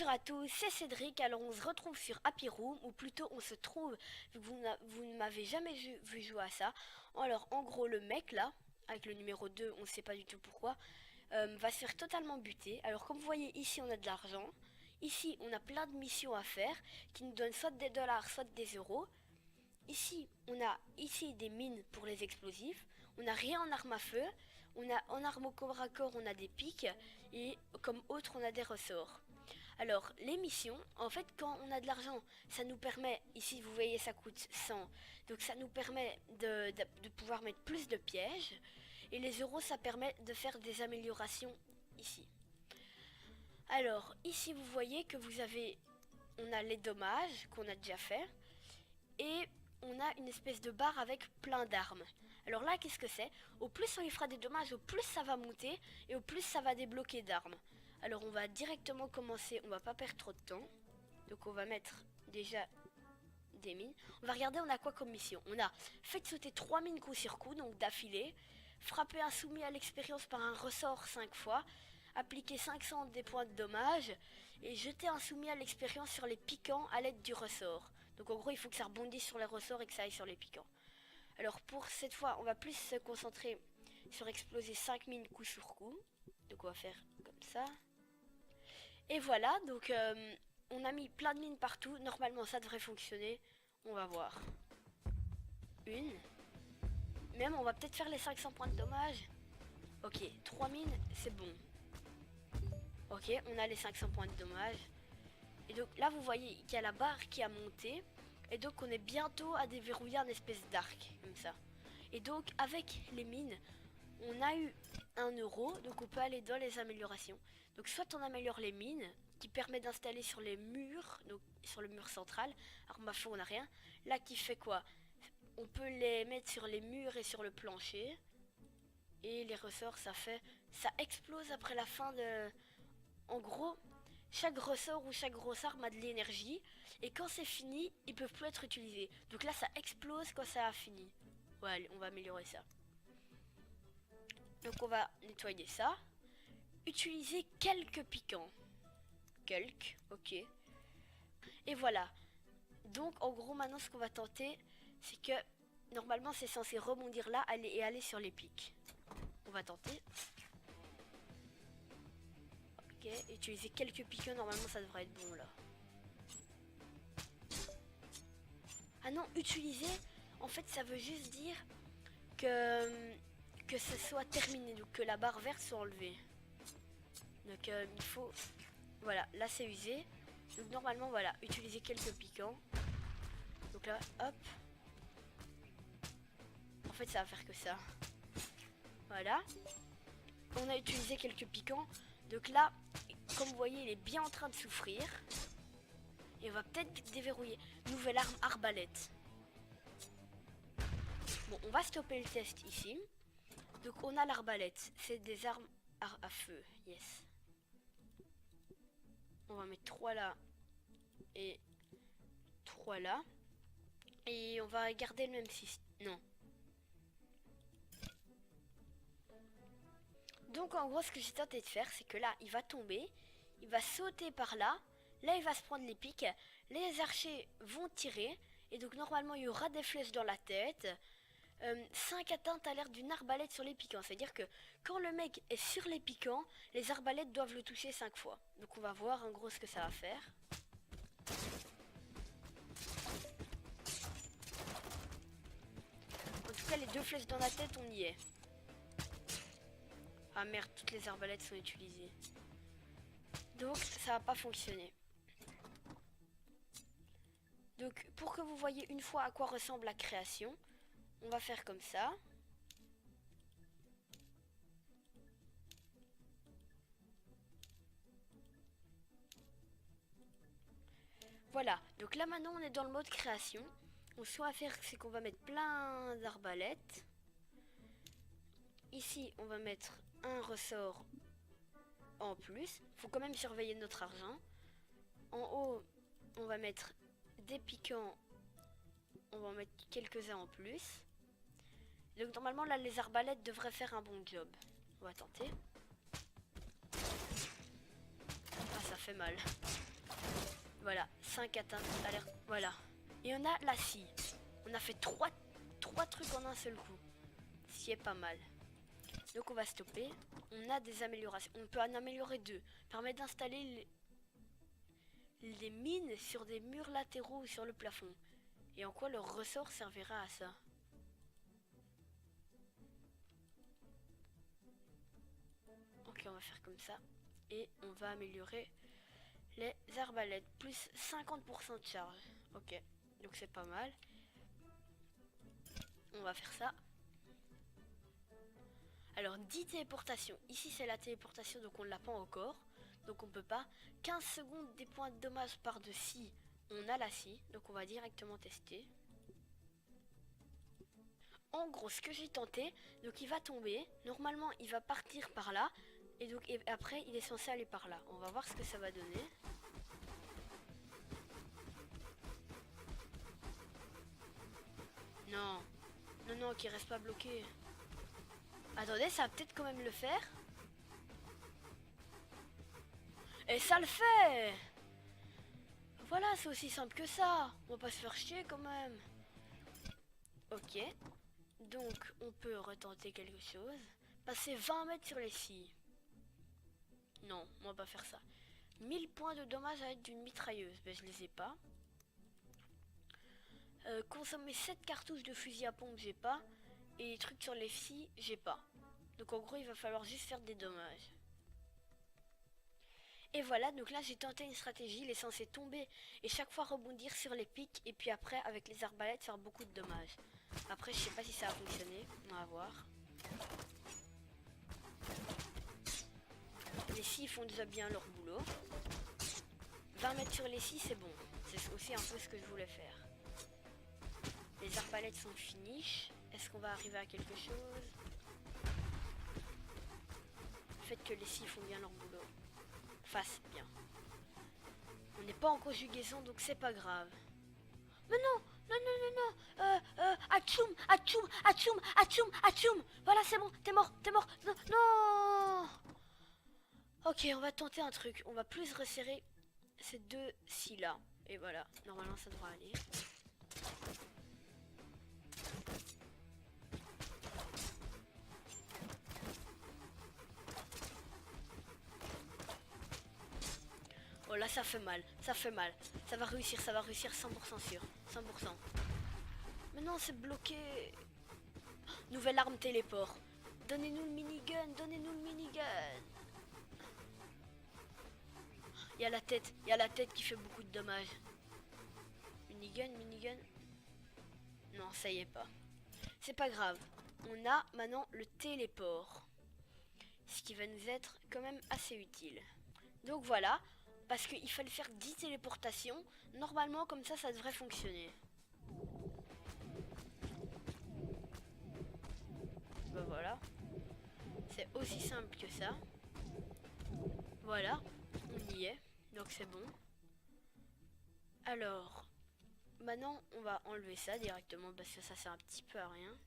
Bonjour à tous, c'est Cédric. Alors on se retrouve sur Happy Room, ou plutôt on se trouve, vu que vous ne m'avez jamais vu jouer à ça. Alors en gros le mec là, avec le numéro 2, on ne sait pas du tout pourquoi, va se faire totalement buter. Alors comme vous voyez ici on a de l'argent, ici on a plein de missions à faire qui nous donnent soit des dollars, soit des euros. Ici on a ici des mines pour les explosifs, on n'a rien en arme à feu, on a en arme au corps à corps on a des pics et comme autre on a des ressorts. Alors, les missions, en fait, quand on a de l'argent, ça nous permet, ici vous voyez ça coûte 100, donc ça nous permet de pouvoir mettre plus de pièges, et les euros ça permet de faire des améliorations ici. Alors, ici vous voyez que on a les dommages qu'on a déjà fait, et on a une espèce de barre avec plein d'armes. Alors là, qu'est-ce que c'est? Au plus on lui fera des dommages, au plus ça va monter, et au plus ça va débloquer d'armes. Alors on va directement commencer, on va pas perdre trop de temps. Donc on va mettre déjà des mines. On va regarder on a quoi comme mission. On a fait sauter 3 mines coup sur coup, donc d'affilée. Frapper un soumis à l'expérience par un ressort 5 fois. Appliquer 500 des points de dommage. Et jeter un soumis à l'expérience sur les piquants à l'aide du ressort. Donc en gros il faut que ça rebondisse sur les ressorts et que ça aille sur les piquants. Alors pour cette fois on va plus se concentrer sur exploser 5 mines coup sur coup. Donc on va faire comme ça. Et voilà, donc on a mis plein de mines partout. Normalement, ça devrait fonctionner. On va voir. Une. Même, on va peut-être faire les 500 points de dommage. Ok, 3 mines, c'est bon. Ok, on a les 500 points de dommage. Et donc là, vous voyez qu'il y a la barre qui a monté. Et donc, on est bientôt à déverrouiller un espèce d'arc, comme ça. Et donc, avec les mines, on a eu 1 euro. Donc, on peut aller dans les améliorations. Donc, soit on améliore les mines, qui permet d'installer sur les murs, donc sur le mur central. Alors, ma foi, on n'a rien. Là, qui fait quoi? On peut les mettre sur les murs et sur le plancher. Et les ressorts, ça explose après la fin de... En gros, chaque ressort ou chaque grosse arme a de l'énergie. Et quand c'est fini, ils peuvent plus être utilisés. Donc là, ça explose quand ça a fini. Ouais, on va améliorer ça. Donc on va nettoyer ça. Utiliser quelques piquants. Quelques, ok. Et voilà. Donc en gros maintenant ce qu'on va tenter, c'est que normalement c'est censé rebondir là et aller sur les pics. On va tenter. Ok, utiliser quelques piquants, normalement ça devrait être bon là. Ah non, utiliser, en fait ça veut juste dire que ce soit terminé, donc que la barre verte soit enlevée. Donc il faut... Voilà, là c'est usé. Donc normalement voilà, utiliser quelques piquants. Donc là, hop. En fait ça va faire que ça. Voilà. On a utilisé quelques piquants. Donc là, comme vous voyez, il est bien en train de souffrir. Et on va peut-être déverrouiller. Nouvelle arme arbalète. Bon, on va stopper le test ici. Donc on a l'arbalète. C'est des armes à feu. Yes. On va mettre 3 là. Et 3 là. Et on va garder le même système. Non. Donc en gros, ce que j'ai tenté de faire, c'est que là, il va tomber. Il va sauter par là. Là, il va se prendre les pics. Les archers vont tirer. Et donc, normalement, il y aura des flèches dans la tête. 5 atteintes à l'air d'une arbalète sur les piquants. C'est-à-dire que quand le mec est sur les piquants, les arbalètes doivent le toucher 5 fois. Donc, on va voir en gros ce que ça va faire. En tout cas, les 2 flèches dans la tête, on y est. Ah merde, toutes les arbalètes sont utilisées. Donc, ça va pas fonctionner. Donc pour que vous voyez une fois à quoi ressemble la création, on va faire comme ça. Voilà, donc là maintenant on est dans le mode création. Donc ce qu'on va faire c'est qu'on va mettre plein d'arbalètes. Ici on va mettre un ressort en plus. Faut quand même surveiller notre argent. En haut on va mettre des piquants. On va en mettre quelques-uns en plus. Donc normalement là les arbalètes devraient faire un bon job. On va tenter. Ah ça fait mal. Voilà, 5 atteintes. Voilà. Et on a la scie. On a fait 3 trucs en un seul coup. Ce qui est pas mal. Donc on va stopper. On a des améliorations. On peut en améliorer 2. Permet d'installer les mines sur des murs latéraux ou sur le plafond. Et en quoi le ressort servira à ça? Ok, on va faire comme ça. Et on va améliorer les arbalètes. Plus 50% de charge. Ok, donc c'est pas mal. On va faire ça. Alors 10 téléportations. Ici c'est la téléportation, donc on l'a pas encore. Donc on peut pas. 15 secondes des points de dommage par-dessus. On a la scie. Donc on va directement tester. En gros, ce que j'ai tenté, donc il va tomber. Normalement il va partir par là. Et donc après il est censé aller par là. On va voir ce que ça va donner. Non. Non, non, qu'il reste pas bloqué. Attendez, ça va peut-être quand même le faire. Et ça le fait! Voilà, c'est aussi simple que ça. On va pas se faire chier quand même. Ok. Donc, on peut retenter quelque chose. Passer 20 mètres sur les scies. Non, on va pas faire ça. 1000 points de dommages à l'aide d'une mitrailleuse. Ben, je les ai pas. Consommer 7 cartouches de fusil à pompe, j'ai pas. Et les trucs sur les scies, j'ai pas. Donc en gros, il va falloir juste faire des dommages. Et voilà, donc là j'ai tenté une stratégie, il est censé tomber et chaque fois rebondir sur les pics et puis après avec les arbalètes faire beaucoup de dommages. Après je sais pas si ça a fonctionné, on va voir. Les scies font déjà bien leur boulot. 20 mètres sur les scies c'est bon, c'est aussi un peu ce que je voulais faire. Les arbalètes sont finish, est-ce qu'on va arriver à quelque chose? Faites que les scies font bien leur boulot. Fasse bien. On n'est pas en conjugaison donc c'est pas grave. Mais non, non, non, non, non. Atchoum, atchoum, atchoum, atchoum, atchoum. Voilà, c'est bon, t'es mort, t'es mort. Non, non. Ok, on va tenter un truc. On va plus resserrer ces deux scies là. Et voilà, normalement ça devrait aller. Oh là ça fait mal, ça fait mal. Ça va réussir 100% sûr. 100%. Mais non, c'est bloqué. Nouvelle arme téléport. Donnez-nous le minigun, donnez-nous le minigun. Il y a la tête qui fait beaucoup de dommages. Minigun, minigun. Non, ça y est pas. C'est pas grave. On a maintenant le téléport. Ce qui va nous être quand même assez utile. Donc voilà. Parce qu'il fallait faire 10 téléportations. Normalement, comme ça devrait fonctionner. Ben voilà. C'est aussi simple que ça. Voilà. On y est. Donc c'est bon. Alors, maintenant, on va enlever ça directement parce que ça sert un petit peu à rien.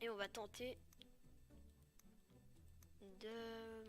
Et on va tenter de...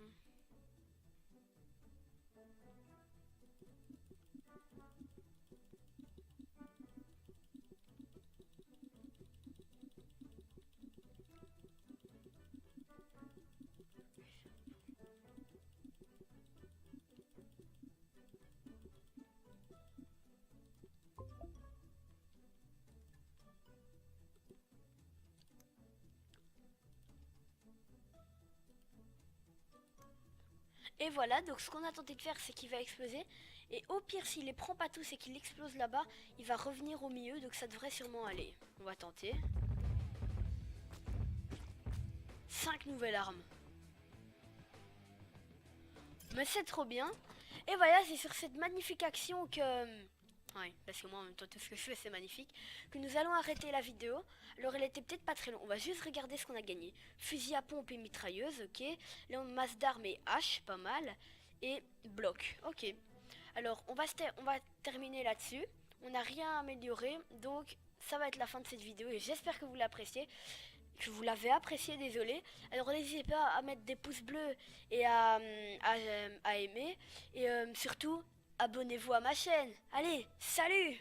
Et voilà, donc ce qu'on a tenté de faire, c'est qu'il va exploser. Et au pire, s'il les prend pas tous et qu'il explose là-bas, il va revenir au milieu, donc ça devrait sûrement aller. On va tenter. 5 nouvelles armes. Mais c'est trop bien. Et voilà, c'est sur cette magnifique action que... Ouais, parce que moi en même temps tout ce que je fais c'est magnifique. Que nous allons arrêter la vidéo. Alors elle était peut-être pas très longue. On va juste regarder ce qu'on a gagné. Fusil à pompe et mitrailleuse, ok. Là on masse d'armes et hache, pas mal. Et bloc, ok. Alors on va terminer là-dessus. On n'a rien amélioré. Donc ça va être la fin de cette vidéo et j'espère que vous l'appréciez. que vous l'avez apprécié, désolé. Alors n'hésitez pas à mettre des pouces bleus et à aimer. Et surtout, abonnez-vous à ma chaîne. Allez, salut!